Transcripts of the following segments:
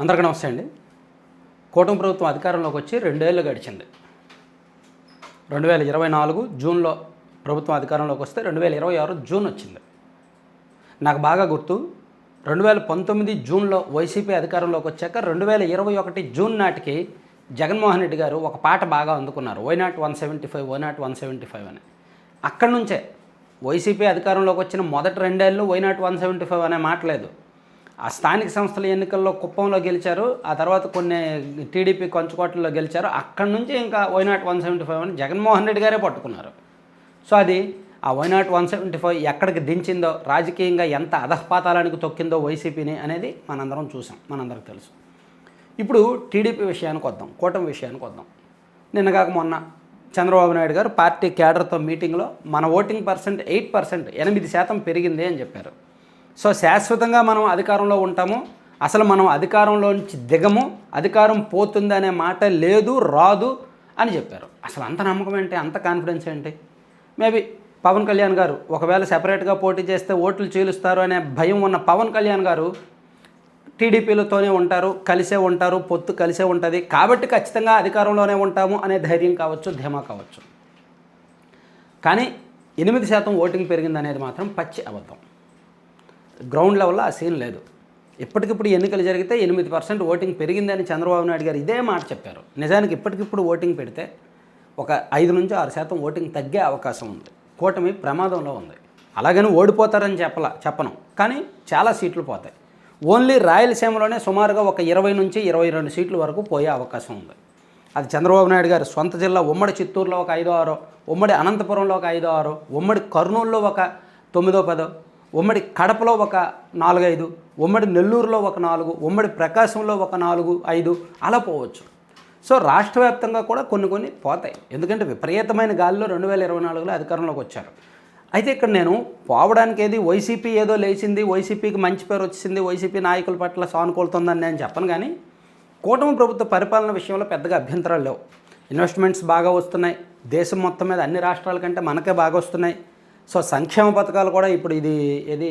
అందరికీ నమస్తే అండి. కూటమి ప్రభుత్వం అధికారంలోకి వచ్చి 2 ఏళ్ళు గడిచింది. 2024 జూన్లో ప్రభుత్వం అధికారంలోకి వస్తే 2026 జూన్ వచ్చింది. నాకు బాగా గుర్తు 2019 జూన్లో వైసీపీ అధికారంలోకి వచ్చాక 2021 జూన్ నాటికి జగన్మోహన్ రెడ్డి గారు ఒక పాట బాగా అందుకున్నారు, వై నాట్ 175 వై నాట్ 175 అని. అక్కడి నుంచే వైసీపీ అధికారంలోకి వచ్చిన మొదటి 2 ఏళ్ళు వై నాట్ 175 అనే మాట లేదు. ఆ స్థానిక సంస్థల ఎన్నికల్లో కుప్పంలో గెలిచారు, ఆ తర్వాత కొన్ని టీడీపీ కొంచుకోటల్లో గెలిచారు. అక్కడి నుంచి ఇంకా వై నాట్ 175 అని జగన్మోహన్ రెడ్డి గారే పట్టుకున్నారు. సో అది ఆ వై నాట్ 175 ఎక్కడికి దించిందో, రాజకీయంగా ఎంత అధఃపాతాలానికి తొక్కిందో వైసీపీని అనేది మనందరం చూసాం, మనందరికి తెలుసు. ఇప్పుడు టీడీపీ విషయానికి వద్దాం, కూటమి విషయానికి వద్దాం. నిన్నగాక మొన్న చంద్రబాబు నాయుడు గారు పార్టీ క్యాడర్తో మీటింగ్లో మన ఓటింగ్ పర్సెంట్ 8%, 8% పెరిగింది అని చెప్పారు. సో శాశ్వతంగా మనం అధికారంలో ఉంటాము, అసలు మనం అధికారంలోంచి దిగము, అధికారం పోతుంది అనే మాట లేదు, రాదు అని చెప్పారు. అసలు అంత నమ్మకం ఏంటి, అంత కాన్ఫిడెన్స్ ఏంటి? మేబీ పవన్ కళ్యాణ్ గారు ఒకవేళ సెపరేట్గా పోటీ చేస్తే ఓట్లు చీలుస్తారు అనే భయం ఉన్న పవన్ కళ్యాణ్ గారు టీడీపీలతోనే ఉంటారు, కలిసే ఉంటారు, పొత్తు కలిసే ఉంటుంది కాబట్టి ఖచ్చితంగా అధికారంలోనే ఉంటాము అనే ధైర్యం కావచ్చు, ధీమా కావచ్చు. కానీ 8% ఓటింగ్ పెరిగింది అనేది మాత్రం పచ్చి అబద్ధం. గ్రౌండ్ లెవెల్లో ఆ సీన్ లేదు. ఇప్పటికిప్పుడు ఎన్నికలు జరిగితే 8% ఓటింగ్ పెరిగిందని చంద్రబాబు నాయుడు గారు ఇదే మాట చెప్పారు. నిజానికి ఇప్పటికిప్పుడు ఓటింగ్ పెడితే ఒక 5 నుంచి 6% ఓటింగ్ తగ్గే అవకాశం ఉంది. కూటమి ప్రమాదంలో ఉంది. అలాగని ఓడిపోతారని చెప్పను, కానీ చాలా సీట్లు పోతాయి. ఓన్లీ రాయలసీమలోనే సుమారుగా ఒక 20 నుంచి 22 సీట్ల వరకు పోయే అవకాశం ఉంది. అది చంద్రబాబు నాయుడు గారు సొంత జిల్లా ఉమ్మడి చిత్తూరులో ఒక 5-6, ఉమ్మడి అనంతపురంలో ఒక 5-6, ఉమ్మడి కర్నూలులో ఒక 9-10, ఉమ్మడి కడపలో ఒక 4-5, ఉమ్మడి నెల్లూరులో ఒక 4, ఉమ్మడి ప్రకాశంలో ఒక 4-5 అలా పోవచ్చు. సో రాష్ట్ర వ్యాప్తంగా కూడా కొన్ని పోతాయి. ఎందుకంటే విపరీతమైన గాలిలో 2024లో అధికారంలోకి వచ్చారు. అయితే ఇక్కడ నేను పోవడానికి ఏది వైసీపీ ఏదో లేచింది, వైసీపీకి మంచి పేరు వచ్చింది, వైసీపీ నాయకుల పట్ల సానుకూలుతుందని నేను చెప్పను. కానీ కూటమి ప్రభుత్వ పరిపాలన విషయంలో పెద్దగా అభ్యంతరాలు లేవు. ఇన్వెస్ట్మెంట్స్ బాగా వస్తున్నాయి, దేశం మొత్తం మీద అన్ని రాష్ట్రాల కంటే మనకే బాగా వస్తున్నాయి. సో సంక్షేమ పథకాలు కూడా ఇప్పుడు ఇది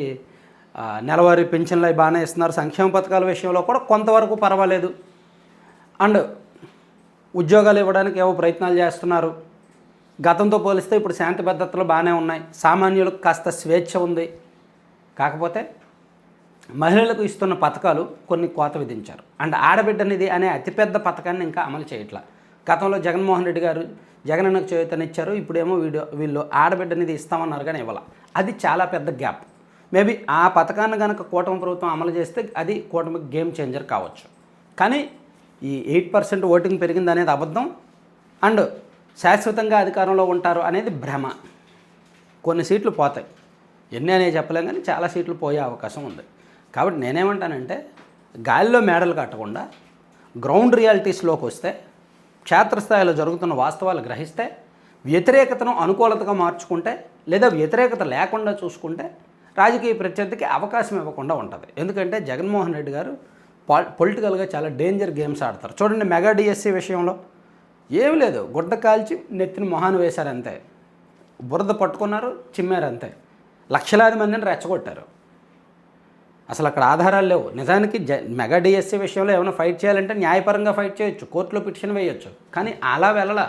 నెలవారీ పెన్షన్లు అవి బాగానే ఇస్తున్నారు. సంక్షేమ పథకాల విషయంలో కూడా కొంతవరకు పర్వాలేదు. అండ్ ఉద్యోగాలు ఇవ్వడానికి ఏవో ప్రయత్నాలు చేస్తున్నారు. గతంతో పోలిస్తే ఇప్పుడు శాంతి భద్రతలు బాగానే ఉన్నాయి. సామాన్యులకు కాస్త స్వేచ్ఛ ఉంది. కాకపోతే మహిళలకు ఇస్తున్న పథకాలు కొన్ని కోత విధించారు. అండ్ ఆడబిడ్డనిది అనే అతిపెద్ద పథకాన్ని ఇంకా అమలు చేయట్లా. గతంలో జగన్మోహన్ రెడ్డి గారు జగనన్నకు చేయూతనిచ్చారు, ఇప్పుడేమో వీళ్ళు ఆడబిడ్డనిది ఇస్తామన్నారు కానీ ఇవ్వాల. అది చాలా పెద్ద గ్యాప్. మేబీ ఆ పథకాన్ని కనుక కూటమి ప్రభుత్వం అమలు చేస్తే అది కూటమికి గేమ్ చేంజర్ కావచ్చు. కానీ ఈ 8% ఓటింగ్ పెరిగింది అనేది అబద్ధం. అండ్ శాశ్వతంగా అధికారంలో ఉంటారు అనేది భ్రమ. కొన్ని సీట్లు పోతాయి, ఎన్ని అనేది చెప్పలేం, కానీ చాలా సీట్లు పోయే అవకాశం ఉంది. కాబట్టి నేనేమంటానంటే గాలిలో మేడలు కట్టకుండా గ్రౌండ్ రియాలిటీస్లోకి వస్తే, క్షేత్రస్థాయిలో జరుగుతున్న వాస్తవాలు గ్రహిస్తే, వ్యతిరేకతను అనుకూలతగా మార్చుకుంటే, లేదా వ్యతిరేకత లేకుండా చూసుకుంటే రాజకీయ ప్రత్యర్థికి అవకాశం ఇవ్వకుండా ఉంటుంది. ఎందుకంటే జగన్మోహన్ రెడ్డి గారు పొలిటికల్గా చాలా డేంజర్ గేమ్స్ ఆడతారు. చూడండి, మెగా డిఎస్సి విషయంలో ఏమి లేదు, గుడ్డ కాల్చి నెత్తిన మొహాన్ని వేశారు అంతే, బురద పట్టుకున్నారు, చిమ్మారు అంతే. లక్షలాది మందిని రెచ్చగొట్టారు. అసలు అక్కడ ఆధారాలు లేవు. నిజానికి మెగా డిఎస్సి విషయంలో ఏమైనా ఫైట్ చేయాలంటే న్యాయపరంగా ఫైట్ చేయొచ్చు, కోర్టులో పిటిషన్ వేయొచ్చు. కానీ అలా వెళ్ళలా.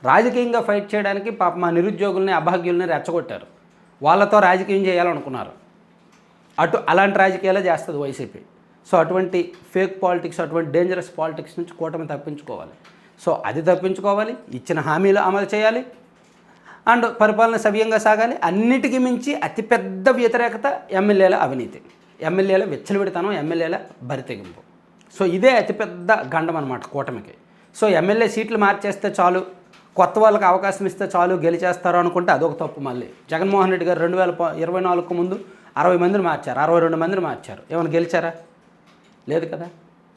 రాజకీయంగా ఫైట్ చేయడానికి పాప మా నిరుద్యోగుల్ని, అభాగ్యుల్ని రెచ్చగొట్టారు. వాళ్ళతో రాజకీయం చేయాలనుకున్నారు. అలాంటి రాజకీయాలే చేస్తుంది వైసీపీ. సో అటువంటి ఫేక్ పాలిటిక్స్, అటువంటి డేంజరస్ పాలిటిక్స్ నుంచి కూటమి తప్పించుకోవాలి. సో అది తప్పించుకోవాలి, ఇచ్చిన హామీలు అమలు చేయాలి, అండ్ పరిపాలన సవ్యంగా సాగాలి. అన్నిటికీ మించి అతిపెద్ద వ్యతిరేకత ఎమ్మెల్యేల అవినీతి, ఎమ్మెల్యేల విచ్చలవిడితనం, ఎమ్మెల్యేల బరితెగింపు. సో ఇదే అతిపెద్ద గండం అన్నమాట కూటమికి. సో ఎమ్మెల్యే సీట్లు మార్చేస్తే చాలు, కొత్త వాళ్ళకి అవకాశం ఇస్తే చాలు, గెలిచేస్తారు అనుకుంటే అదొక తప్పు. మళ్ళీ జగన్మోహన్ రెడ్డి గారు 2024 ముందు 60 మందిని మార్చారు, 62 మందిని మార్చారు. ఏమైనా గెలిచారా? లేదు కదా.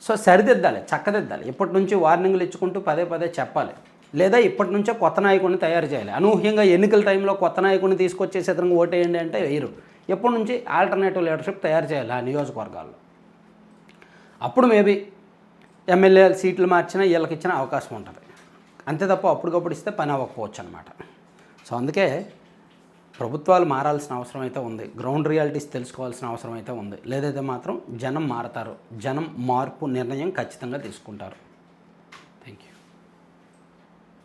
సో సరిదిద్దాలి, చక్కదిద్దాలి. ఇప్పటి నుంచి వార్నింగ్లు ఇచ్చుకుంటూ పదే చెప్పాలి. లేదా ఇప్పటి నుంచే కొత్త నాయకుడిని తయారు చేయాలి. అనూహ్యంగా ఎన్నికల టైంలో కొత్త నాయకుడిని తీసుకొచ్చేసి అతనికి ఓటేయండి అంటే వేయరు. ఎప్పటి నుంచి ఆల్టర్నేటివ్ లీడర్షిప్ తయారు చేయాలి ఆ నియోజకవర్గాల్లో. అప్పుడు మేబీ ఎమ్మెల్యే సీట్లు మార్చినా వీళ్ళకి ఇచ్చిన అవకాశం ఉంటుంది. అంతే తప్ప అప్పటికప్పుడు ఇస్తే పని అవ్వకపోవచ్చు అనమాట. సో అందుకే ప్రభుత్వాలు మారాల్సిన అవసరం అయితే ఉంది, గ్రౌండ్ రియాలిటీస్ తెలుసుకోవాల్సిన అవసరం అయితే ఉంది. లేదైతే మాత్రం జనం మారతారు, జనం మార్పు నిర్ణయం ఖచ్చితంగా తీసుకుంటారు. Thank you.